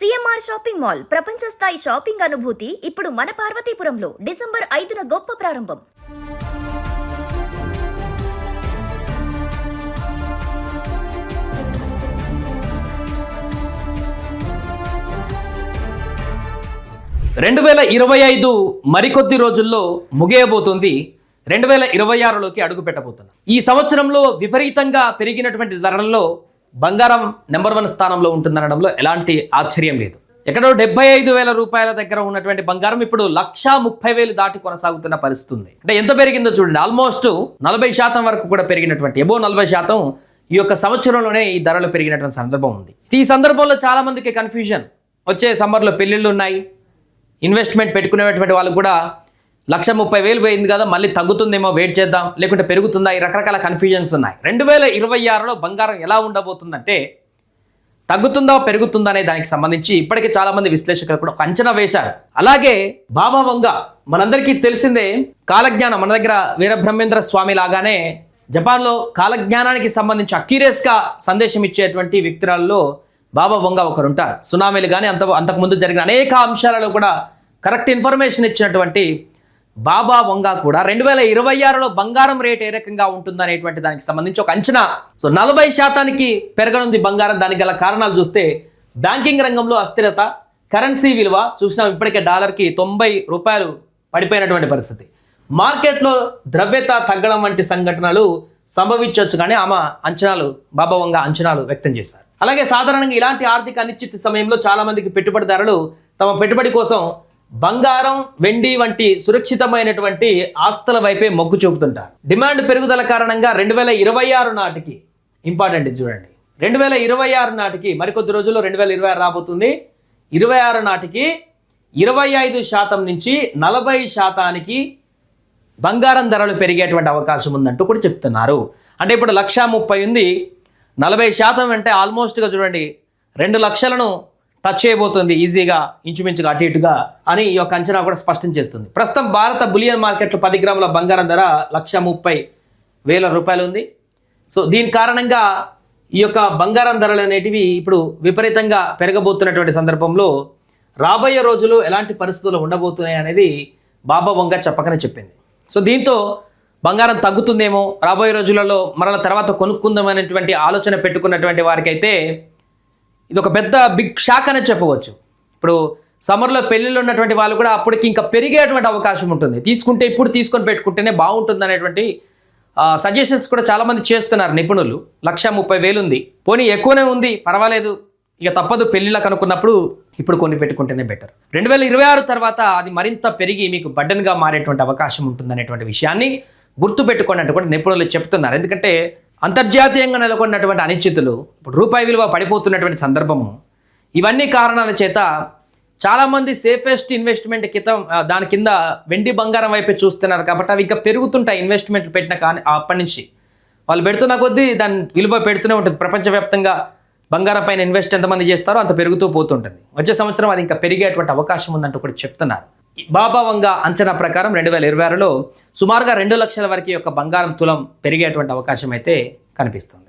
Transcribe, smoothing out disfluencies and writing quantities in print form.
CMR shopping mall ప్రపంచ స్థాయి shopping అనుభూతి ఇప్పుడు మన పార్వతీపురంలో డిసెంబర్ 5న గొప్ప ప్రారంభం. రెండు 2025 మరికొద్ది రోజుల్లో ముగియబోతుంది. 2026లోకి అడుగు పెట్టబోతున్నాం. ఈ సంవత్సరంలో విపరీతంగా పెరిగినటువంటి ధరల్లో బంగారం నెంబర్ 1 స్థానంలో ఉంటుందనడంలో ఎలాంటి ఆశ్చర్యం లేదు. ఎక్కడో 75,000 రూపాయల దగ్గర ఉన్నటువంటి బంగారం ఇప్పుడు 1,30,000 దాటి కొనసాగుతున్న పరిస్థితి ఉంది. అంటే ఎంత పెరిగిందో చూడండి, ఆల్మోస్ట్ 40% వరకు కూడా పెరిగినటువంటి ఎబో 40% ఈ యొక్క సంవత్సరంలోనే ఈ ధరలు పెరిగినటువంటి సందర్భం ఉంది. ఈ సందర్భంలో చాలా మందికి కన్ఫ్యూజన్, వచ్చే సమ్మర్లో పెళ్ళిళ్ళు ఉన్నాయి, ఇన్వెస్ట్మెంట్ పెట్టుకునేటువంటి వాళ్ళు కూడా 1,30,000 పోయింది కదా, మళ్ళీ తగ్గుతుందేమో వెయిట్ చేద్దాం, లేకుంటే పెరుగుతుందా, ఈ రకరకాల కన్ఫ్యూజన్స్ ఉన్నాయి. 2026లో బంగారం ఎలా ఉండబోతుందంటే తగ్గుతుందా పెరుగుతుందా అనే దానికి సంబంధించి ఇప్పటికే చాలా మంది విశ్లేషకులు కూడా ఒక అంచనా వేశారు. అలాగే బాబా వంగ మనందరికీ తెలిసిందే, కాలజ్ఞానం మన దగ్గర వీరబ్రహ్మేంద్ర స్వామి లాగానే జపాన్లో కాలజ్ఞానానికి సంబంధించి అక్యురేట్గా సందేశం ఇచ్చేటువంటి వ్యక్తులలో బాబా వంగ ఒకరు ఉంటారు. సునామీలు కానీ అంతకుముందు జరిగిన అనేక అంశాలలో కూడా కరెక్ట్ ఇన్ఫర్మేషన్ ఇచ్చినటువంటి బాబా వంగ కూడా 2026లో బంగారం రేట్ ఏ రకంగా ఉంటుందనేటువంటి దానికి సంబంధించి ఒక అంచనా. సో 40% పెరగనుంది బంగారం. దానికి గల కారణాలు చూస్తే బ్యాంకింగ్ రంగంలో అస్థిరత, కరెన్సీ విలువ చూసినాం, ఇప్పటికే డాలర్కి 90 రూపాయలు పడిపోయినటువంటి పరిస్థితి, మార్కెట్లో ద్రవ్యత తగ్గడం వంటి సంఘటనలు సంభవించవచ్చు. కానీ ఆమె అంచనాలు, బాబా వంగ అంచనాలు వ్యక్తం చేశారు. అలాగే సాధారణంగా ఇలాంటి ఆర్థిక అనిశ్చిత సమయంలో చాలా మందికి పెట్టుబడిదారులు తమ పెట్టుబడి కోసం బంగారం, వెండి వంటి సురక్షితమైనటువంటి ఆస్తుల వైపే మొగ్గు చూపుతుంటారు. డిమాండ్ పెరుగుదల కారణంగా 2026 నాటికి, ఇంపార్టెంట్ ఇది చూడండి, 2026 నాటికి మరికొద్ది రోజుల్లో 2026 రాబోతుంది. 26 నాటికి 25% నుంచి 40% బంగారం ధరలు పెరిగేటువంటి అవకాశం ఉందంటూ కూడా చెప్తున్నారు. అంటే ఇప్పుడు 1,30,000 ఉంది, 40% అంటే ఆల్మోస్ట్గా చూడండి 2 లక్షలను టచ్ చేయబోతుంది ఈజీగా, ఇంచుమించుగా అటు ఇటుగా అని ఈ యొక్క అంచనా కూడా స్పష్టం చేస్తుంది. ప్రస్తుతం భారత బులియన్ మార్కెట్లో 10 గ్రాముల బంగారం ధర 1,30,000 రూపాయలు ఉంది. సో దీని కారణంగా ఈ యొక్క బంగారం ధరలు అనేటివి ఇప్పుడు విపరీతంగా పెరగబోతున్నటువంటి సందర్భంలో రాబోయే రోజులు ఎలాంటి పరిస్థితులు ఉండబోతున్నాయి అనేది బాబా వంగ చెప్పకనే చెప్పింది. సో దీంతో బంగారం తగ్గుతుందేమో, రాబోయే రోజులలో మరల తర్వాత కొనుక్కుందాం అనేటువంటి ఆలోచన పెట్టుకున్నటువంటి వారికైతే ఇది ఒక పెద్ద బిగ్ షాక్ అనే చెప్పవచ్చు. ఇప్పుడు సమ్మర్లో పెళ్ళిళ్ళు ఉన్నటువంటి వాళ్ళు కూడా అప్పటికి ఇంకా పెరిగేటువంటి అవకాశం ఉంటుంది. తీసుకుంటే ఇప్పుడు తీసుకొని పెట్టుకుంటేనే బాగుంటుంది అనేటువంటి సజెషన్స్ కూడా చాలామంది చేస్తున్నారు నిపుణులు. 1,30,000 ఉంది, పోనీ ఎక్కువనే ఉంది పర్వాలేదు, ఇక తప్పదు పెళ్ళిళ్ళకు అనుకున్నప్పుడు ఇప్పుడు కొని పెట్టుకుంటేనే బెటర్. 2026 తర్వాత అది మరింత పెరిగి మీకు బడ్డన్గా మారేటువంటి అవకాశం ఉంటుందనేటువంటి విషయాన్ని గుర్తుపెట్టుకోండి అంటూ కూడా నిపుణులు చెప్తున్నారు. ఎందుకంటే అంతర్జాతీయంగా నెలకొన్నటువంటి అనిశ్చితులు, ఇప్పుడు రూపాయి విలువ పడిపోతున్నటువంటి సందర్భము, ఇవన్నీ కారణాల చేత చాలామంది సేఫెస్ట్ ఇన్వెస్ట్మెంట్ దాని కింద వెండి బంగారం వైపే చూస్తున్నారు. కాబట్టి అవి ఇంకా పెరుగుతుంటాయి. ఇన్వెస్ట్మెంట్లు పెట్టిన కానీ అప్పటి నుంచి వాళ్ళు పెడుతున్న కొద్దీ దాని విలువ పెడుతూనే ఉంటుంది. ప్రపంచవ్యాప్తంగా బంగారం పైన ఇన్వెస్ట్ ఎంతమంది చేస్తారో అంత పెరుగుతూ పోతుంటుంది. వచ్చే సంవత్సరం అది ఇంకా పెరిగేటువంటి అవకాశం ఉందంటూ కూడా చెప్తున్నారు. బాబా వంగ అంచనా ప్రకారం 2026లో సుమారుగా 2 లక్షల వరకు యొక్క బంగారం తులం పెరిగేటువంటి అవకాశం అయితే కనిపిస్తుంది.